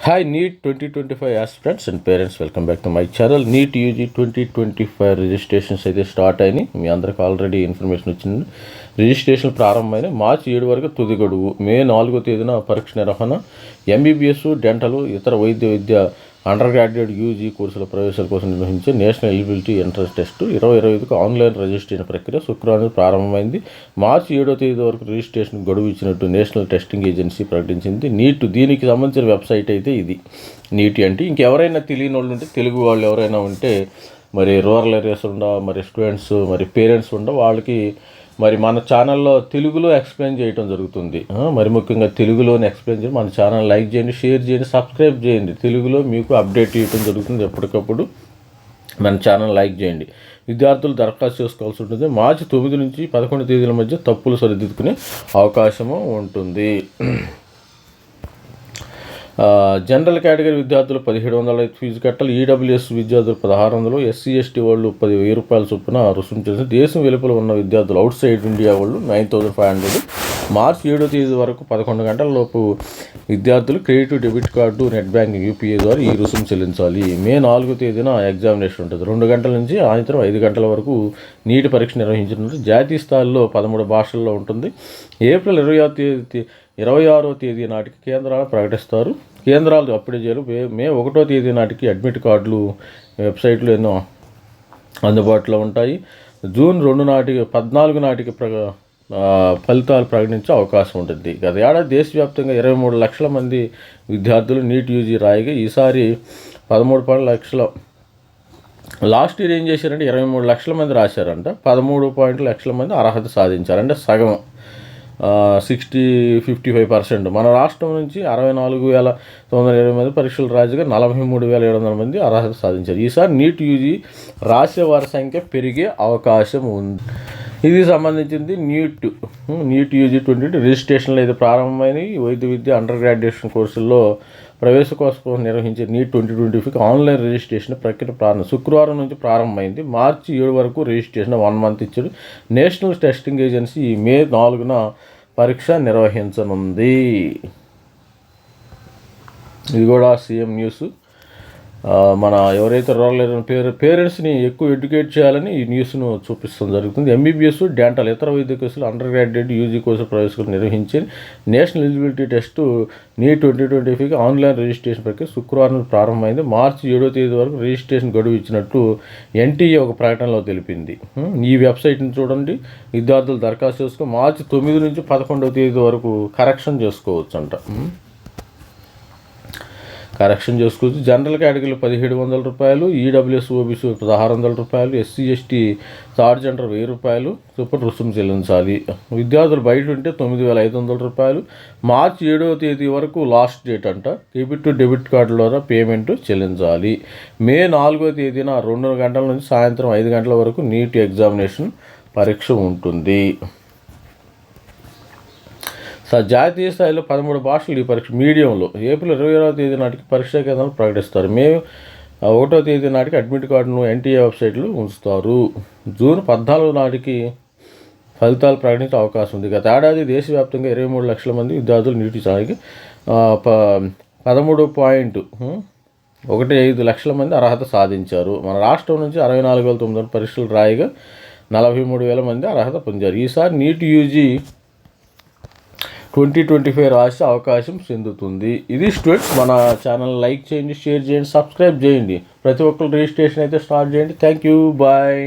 Hi NEET 2025 aspirants and parents, welcome back to my channel. NEET UG 2025 registrations అయితే start అయినాయి. మీ అందరికి already information వచ్చింది. Registration ప్రారంభమైన మార్చి 7 వరకు తుది గడువు. మే 4వ తేదీన పరీక్ష నిర్వహణ. ఎంబీబీఎస్, డెంటల్, ఇతర వైద్య విద్య అండర్ గ్రాడ్యుయేట్ యూజీ కోర్సుల ప్రవేశాల కోసం నిర్వహించే నేషనల్ ఎలిజిబిలిటీ ఎంట్రన్స్ టెస్ట్ 2025కు ఆన్లైన్ రిజిస్ట్రేషన్ ప్రక్రియ శుక్రవారం ప్రారంభమైంది. మార్చి 7వ తేదీ వరకు రిజిస్ట్రేషన్ గడువు ఇచ్చినట్టు నేషనల్ టెస్టింగ్ ఏజెన్సీ ప్రకటించింది. నీట్ దీనికి సంబంధించిన వెబ్సైట్ అయితే ఇది. నీట్ అంటే ఇంకెవరైనా తెలియని వాళ్ళు ఉంటే, తెలుగు వాళ్ళు ఎవరైనా ఉంటే, మరి రూరల్ ఏరియాస్ మరి స్టూడెంట్స్, మరి పేరెంట్స్ వాళ్ళకి మరి మన ఛానల్లో తెలుగులో ఎక్స్ప్లెయిన్ చేయడం జరుగుతుంది. మరి ముఖ్యంగా తెలుగులోనే ఎక్స్ప్లెయిన్ చేయండి. మన ఛానల్ లైక్ చేయండి, షేర్ చేయండి, సబ్స్క్రైబ్ చేయండి. తెలుగులో మీకు అప్డేట్ చేయడం జరుగుతుంది ఎప్పటికప్పుడు. మన ఛానల్ లైక్ చేయండి. విద్యార్థులు దరఖాస్తు చేసుకోవాల్సి ఉంటుంది. మార్చి 9 నుంచి 11 తేదీల మధ్య తప్పులు సరిదిద్దుకునే అవకాశము ఉంటుంది. జనరల్ కేటగిరీ విద్యార్థులు 1700 ఫీజు కట్టాలి. ఈడబ్ల్యూఎస్ విద్యార్థులు 1600, ఎస్సీ ఎస్టీ వాళ్ళు 10,000 రూపాయల చొప్పున రుసుము చేసి, దేశం వెలుపల ఉన్న విద్యార్థులు అవుట్ సైడ్ ఇండియా వాళ్ళు 9500. మార్చి 7వ తేదీ వరకు 11 గంటల లోపు విద్యార్థులు credit, debit card, net banking, UPI ద్వారా ఈ రుసుము చెల్లించాలి. మే 4వ తేదీన ఎగ్జామినేషన్ ఉంటుంది. 2 గంటల నుంచి సాయంత్రం 5 గంటల వరకు నీటి పరీక్ష నిర్వహించనుంది. జాతీయ స్థాయిలో 13 భాషల్లో ఉంటుంది. ఏప్రిల్ 26వ తేదీ నాటికి కేంద్రాలను ప్రకటిస్తారు. కేంద్రాలు అప్పుడే చేయరు. మే 1వ తేదీ నాటికి అడ్మిట్ కార్డులు వెబ్సైట్లో ఎన్నో అందుబాటులో ఉంటాయి. జూన్ 14 నాటికి ఫలితాలు ప్రకటించే అవకాశం ఉంటుంది. గత ఏడాది దేశవ్యాప్తంగా 23 లక్షల మంది విద్యార్థులు నీట్ యూజీ రాయిగా ఈసారి 13 లక్షల. లాస్ట్ ఇయర్ ఏం చేశారంటే 23 లక్షల మంది రాశారంట. 13 లక్షల మంది అర్హత సాధించారు. అంటే సగం, 55%. మన రాష్ట్రం నుంచి 64,920 మంది పరీక్షలు రాజుగా 43,700 మంది అర్హత సాధించారు. ఈసారి నీట్ యూజీ రాసేవారి సంఖ్య పెరిగే అవకాశం ఉంది. ఇది సంబంధించింది నీట్ యూజీ 2020 రిజిస్ట్రేషన్లు అయితే ప్రారంభమైనవి. వైద్య విద్య అండర్ గ్రాడ్యుయేషన్ కోర్సుల్లో ప్రవేశ కోసం నిర్వహించే నీట్ 2025 ఆన్లైన్ రిజిస్ట్రేషన్ ప్రక్రియ శుక్రవారం నుంచి ప్రారంభమైంది. మార్చి 7 వరకు రిజిస్ట్రేషన్ 1 మంత్ ఇచ్చాడు. నేషనల్ టెస్టింగ్ ఏజెన్సీ మే 4న పరీక్ష నిర్వహించనుంది. ఇది కూడా సీఎం న్యూస్. మన ఎవరైతే రూరల్ ఏరియా పేరెంట్స్ని ఎక్కువ ఎడ్యుకేట్ చేయాలని ఈ న్యూస్ను చూపిస్తాం జరుగుతుంది. ఎంబీబీఎస్, డెంటల్, ఇతర వైద్య కోర్సులు అండర్ గ్రాడ్యుయేట్ యూజీ కోర్సు ప్రవేశాలు నిర్వహించే national eligibility test NEET 2025 online registration ప్రక్రియ శుక్రవారం ప్రారంభమైంది. మార్చి 7వ తేదీ వరకు రిజిస్ట్రేషన్ గడువు ఇచ్చినట్టు ఎన్టీఏ ఒక ప్రకటనలో తెలిపింది. ఈ వెబ్సైట్ని చూడండి. విద్యార్థులు దరఖాస్తు చేసుకుని మార్చి 9 నుంచి 11వ తేదీ వరకు కరెక్షన్ చేసుకోవచ్చు. జనరల్ కేటగిరీలో 1,700 రూపాయలు, ఈడబ్ల్యూఎస్ ఓబీసీ 1,600 రూపాయలు, ఎస్సీ ఎస్టీ థర్డ్ జెండర్ 1,000 రూపాయలు చొప్పున రుసుము చెల్లించాలి. విద్యార్థులు బయట ఉంటే 9,500 రూపాయలు. మార్చి 7వ తేదీ వరకు లాస్ట్ డేట్ అంట. డెబిట్ కార్డు ద్వారా పేమెంట్ చెల్లించాలి. మే 4వ తేదీన 2 గంటల నుంచి సాయంత్రం 5 గంటల వరకు నీట్ ఎగ్జామినేషన్ పరీక్ష ఉంటుంది. జాతీయ స్థాయిలో 13 భాషలు ఈ పరీక్ష మీడియంలో. ఏప్రిల్ 26వ తేదీ నాటికి పరీక్షా కేంద్రాలు ప్రకటిస్తారు. మే 1వ తేదీ నాటికి అడ్మిట్ కార్డును ఎన్టీఏ వెబ్సైట్లో ఉంచుతారు. జూన్ 14 నాటికి ఫలితాలు ప్రకటించే అవకాశం ఉంది. గత ఏడాది దేశవ్యాప్తంగా 23 లక్షల మంది విద్యార్థులు నీటి స్థాయికి 13.15 లక్షల మంది అర్హత సాధించారు. మన రాష్ట్రం నుంచి 64,900 పరీక్షలు రాయిగా 43,000 మంది అర్హత పొందారు. ఈసారి నీట్ యూజీ 2025 రాసే అవకాశం చెందుతుంది. ఇది స్టూడెంట్స్. మన ఛానల్ లైక్ చేయండి, షేర్ చేయండి, సబ్స్క్రైబ్ చేయండి. ప్రతి ఒక్కరు రిజిస్ట్రేషన్ అయితే స్టార్ట్ చేయండి. Thank you, bye.